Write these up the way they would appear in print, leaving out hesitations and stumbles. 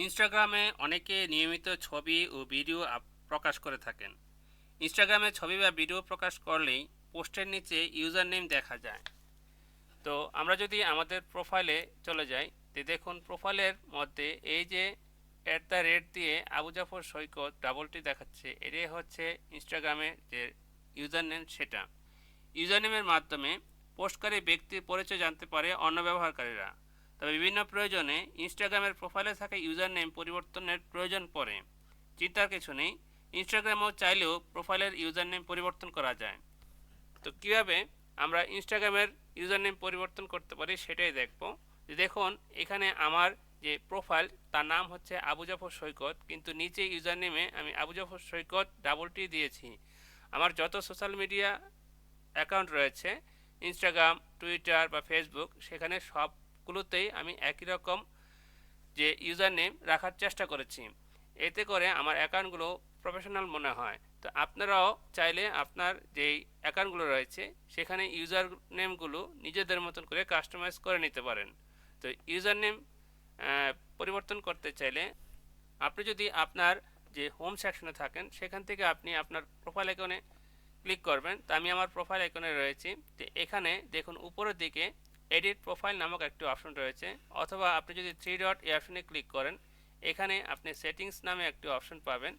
ইনস্টাগ্রামে অনেকে নিয়মিত ছবি ও ভিডিও প্রকাশ করে থাকেন। ইনস্টাগ্রামে ছবি বা ভিডিও প্রকাশ করলেই পোস্টের নিচে ইউজার নেম দেখা যায়। তো আমরা যদি আমাদের প্রোফাইলে চলে যাই, তো দেখুন প্রোফাইলের মধ্যে এই যে @ দিয়ে আবু জাফর সৈকত ডাবলটি দেখাচ্ছে, এটাই হচ্ছে ইনস্টাগ্রামের যে ইউজার নেম। সেটা ইউজার নেমের মাধ্যমে পোস্টকারী ব্যক্তির পরিচয় জানতে পারে অন্য ব্যবহারকারীরা। তবে বিভিন্ন প্রয়োজনে ইনস্টাগ্রামের প্রোফাইলে থাকা ইউজার নেম পরিবর্তনের প্রয়োজন পড়ে। চিন্তার কিছু নেই, ইনস্টাগ্রামও চাইলেও প্রোফাইলের ইউজার নেম পরিবর্তন করা যায়। তো কীভাবে আমরা ইনস্টাগ্রামের ইউজার নেম পরিবর্তন করতে পারি সেটাই দেখব। দেখুন এখানে আমার যে প্রোফাইল তার নাম হচ্ছে আবু জাফর সৈকত, কিন্তু নিচে ইউজার নেমে আমি আবু জাফর সৈকত ডাবলটি দিয়েছি। আমার যত সোশ্যাল মিডিয়া অ্যাকাউন্ট রয়েছে, ইনস্টাগ্রাম, টুইটার বা ফেসবুক, সেখানে সবগুলোতেই আমি একই রকম যে ইউজার নেম রাখার চেষ্টা করেছি। এতে করে আমার অ্যাকাউন্টগুলো প্রফেশনাল মনে হয়। তো আপনারাও চাইলে আপনার যেই অ্যাকাউন্টগুলো রয়েছে সেখানে ইউজার নেমগুলো নিজেদের মতন করে কাস্টমাইজ করে নিতে পারেন। তো ইউজার নেম পরিবর্তন করতে চাইলে আপনি যদি আপনার যে হোম সেকশনে থাকেন সেখান থেকে আপনি আপনার প্রোফাইল আইকনে ক্লিক করবেন। তো আমি আমার প্রোফাইল আইকনে রয়েছি। তো এখানে দেখুন উপরের দিকে এডিট প্রোফাইল নামক একটি অপশন রয়েছে, অথবা আপনি যদি 3 ডট এই অপশনে ক্লিক করেন, এখানে আপনি সেটিংস নামে একটি অপশন পাবেন।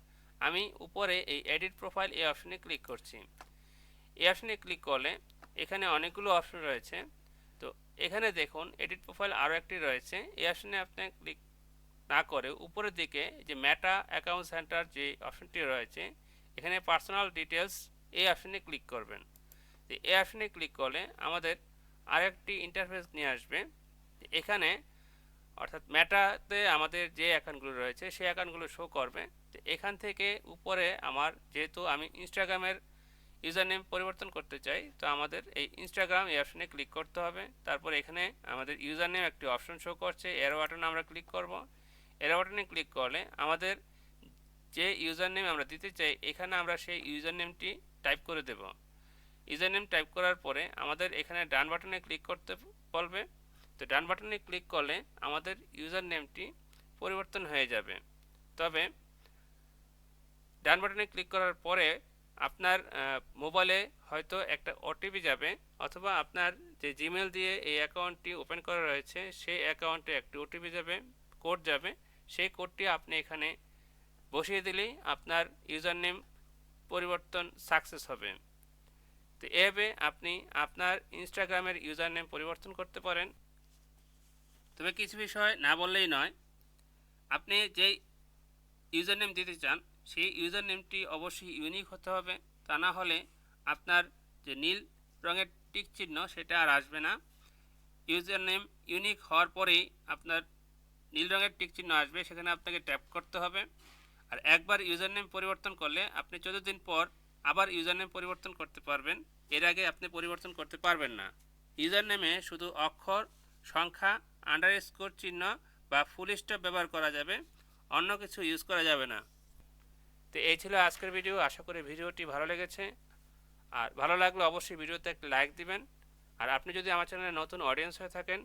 আমি উপরে এই এডিট প্রোফাইল এই অপশনে ক্লিক করছি। এই অপশনে ক্লিক করলে এখানে অনেকগুলো অপশন রয়েছে। তো এখানে দেখুন এডিট প্রোফাইল আরও একটি রয়েছে। এই অপশনে আপনি ক্লিক না করে উপরের দিকে যে মেটা অ্যাকাউন্ট সেন্টার যে অপশনটি রয়েছে, এখানে পার্সোনাল ডিটেলস এই অপশনে ক্লিক করবেন। তো এই অপশনে ক্লিক করলে আমাদের আরেকটি ইন্টারফেস নিয়ে আসবে। এখানে অর্থাৎ মেটাতে আমাদের যে অ্যাকাউন্টগুলো রয়েছে সেই অ্যাকাউন্টগুলো শো করবে। তো এখান থেকে উপরে আমার যেহেতু আমি ইনস্টাগ্রামের ইউজার নেম পরিবর্তন করতে চাই, তো আমাদের এই ইনস্টাগ্রাম এই অপশনে ক্লিক করতে হবে। তারপর এখানে আমাদের ইউজার নেম একটি অপশন শো করছে, এরো বাটনে আমরা ক্লিক করব। এরো বাটনে ক্লিক করলে আমাদের যে ইউজার নেম আমরা দিতে চাই এখানে আমরা সেই ইউজার নেমটি টাইপ করে দেব। ইউজার নেম টাইপ করার পরে আমাদের এখানে ডান বাটনে ক্লিক করতে বলবে। তো ডান বাটনে ক্লিক করলে আমাদের ইউজার নেমটি পরিবর্তন হয়ে যাবে। তবে ডান বাটনে ক্লিক করার পরে আপনার মোবাইলে হয়তো একটা ওটিপি যাবে, অথবা আপনার যে জিমেল দিয়ে এই অ্যাকাউন্টটি ওপেন করা রয়েছে সেই অ্যাকাউন্টে একটি ওটিপি যাবে, কোড যাবে। সেই কোডটি আপনি এখানে বসিয়ে দিলেই আপনার ইউজার নেম পরিবর্তন সাকসেস হবে। তো এভাবে আপনি আপনার ইনস্টাগ্রামের ইউজার নেম পরিবর্তন করতে পারেন। তবে কিছু বিষয় না বললেই নয়, আপনি যেই ইউজার নেম দিতে চান সেই ইউজার নেমটি অবশ্যই ইউনিক হতে হবে। তা না হলে আপনার যে নীল রঙের টিক চিহ্ন সেটা আর আসবে না। ইউজার নেম ইউনিক হওয়ার পরেই আপনার নীল রঙের টিক চিহ্ন আসবে, সেখানে আপনাকে ট্যাপ করতে হবে। আর একবার ইউজার নেম পরিবর্তন করলে আপনি 14 দিন পর আবার ইউজার নেম পরিবর্তন করতে পারবেন। এর আগে আপনি পরিবর্তন করতে পারবেন না। ইউজার নেমে শুধু অক্ষর, সংখ্যা, আন্ডারস্কোর চিহ্ন বা ফুল স্টপ ব্যবহার করা যাবে, অন্য কিছু ইউজ করা যাবে না। তো এই ছিল আজকের ভিডিও। আশা করি ভিডিওটি ভালো লেগেছে। আর ভালো লাগলে অবশ্যই ভিডিওতে একটা লাইক দিবেন। আর আপনি যদি আমার চ্যানেলে নতুন অডিয়েন্স হয়ে থাকেন,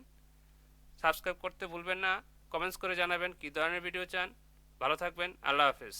সাবস্ক্রাইব করতে ভুলবেন না। কমেন্টস করে জানাবেন কী ধরনের ভিডিও চান। ভালো থাকবেন। আল্লাহ হাফেজ।